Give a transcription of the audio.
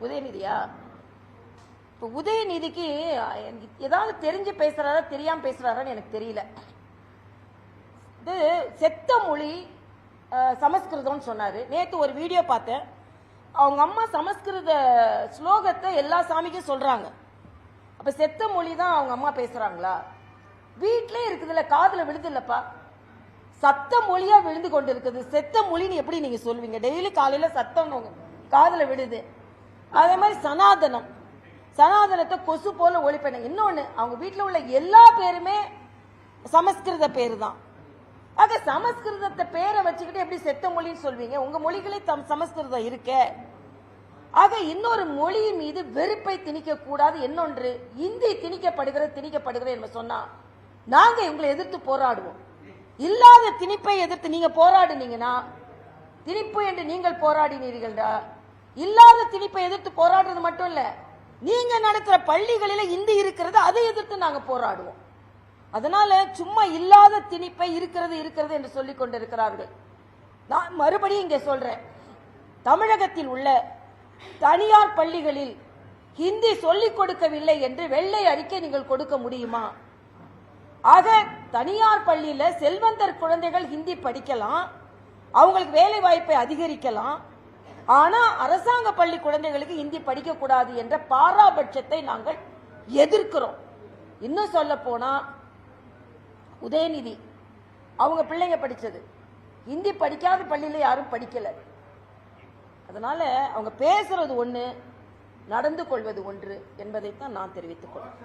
உதயநிதியா? இப்போ உதயநிதிக்கு ஏதாவது தெரிஞ்சு பேசுறாரா தெரியாம பேசுறாரான்னு எனக்கு தெரியல. இது செத்த மொழி சமஸ்கிருதம்னு சொன்னாரு. நேற்று ஒரு வீடியோ பார்த்தேன். அவங்க அம்மா சமஸ்கிருத ஸ்லோகத்தை எல்லா சாமிக்கும் சொல்றாங்க. அப்ப செத்த மொழி தான் அவங்க அம்மா பேசுறாங்களா? வீட்டிலே இருக்குதுல்ல, காதுல விழுது இல்லப்பா, சத்த மொழியா விழுந்து கொண்டு இருக்குது. செத்த மொழின்னு எப்படி நீங்க சொல்வீங்க? டெய்லி காலையில சத்தம் காதுல விடுது. அதே மாதிரி சனாதனத்தை கொசு போல ஒழிப்பேன். இன்னொன்னு, அவங்க வீட்டில் உள்ள எல்லா பேருமே சமஸ்கிருத பேரு தான். ஆக சமஸ்கிருதத்தை பேரை வச்சுக்கிட்டு எப்படி செத்த மொழின்னு சொல்வீங்க? உங்க மொழிகளே சமஸ்கிருதம் இருக்க. ஆக இன்னொரு மொழி மீது வெறுப்பை திணிக்க கூடாது. இன்னொன்று, இந்தி திணிக்கப்படுகிறது என்று சொன்னா நாங்க இவங்களை எதிர்த்து போராடுவோம். இல்லாத திணிப்பை எதிர்த்து நீங்க போராடுனீங்கன்னா, திணிப்பு என்று நீங்கள் போராடினீர்கள்டா. இல்லாத திணிப்பை எதிர்த்து போராடுறது மட்டும் இல்ல, நீங்க நடத்துற பள்ளிகளில் இந்தி இருக்கிறது, அதை எதிர்த்து நாங்க போராடுவோம். அதனால சும்மா இல்லாத திணிப்பை இருக்கிறது என்று சொல்லிக் கொண்டிருக்கிறார்கள். நான் மறுபடியும் இங்க சொல்றேன், தமிழகத்தில் உள்ள தனியார் பள்ளிகளில் ஹிந்தி சொல்லிக் கொடுக்கவில்லை என்று வெள்ளை அறிக்கை நீங்கள் கொடுக்க முடியுமா? ஆக தனியார் பள்ளியில செல்வந்தர் குழந்தைகள் ஹிந்தி படிக்கலாம், அவங்களுக்கு வேலை வாய்ப்பை அதிகரிக்கலாம். ஆனா அரசாங்க பள்ளி குழந்தைகளுக்கு ஹிந்தி படிக்க கூடாது என்ற பாராபட்சத்தை நாங்கள் எதிர்க்கிறோம். இன்னும் சொல்ல போனா, உதயநிதி அவங்க பிள்ளைங்க படிச்சது ஹிந்தி படிக்காத பள்ளியில யாரும் படிக்கல. அதனால அவங்க பேசுறது ஒண்ணு, நடந்து கொள்வது ஒன்று என்பதைத்தான் நான் தெரிவித்துக் கொள்றேன்.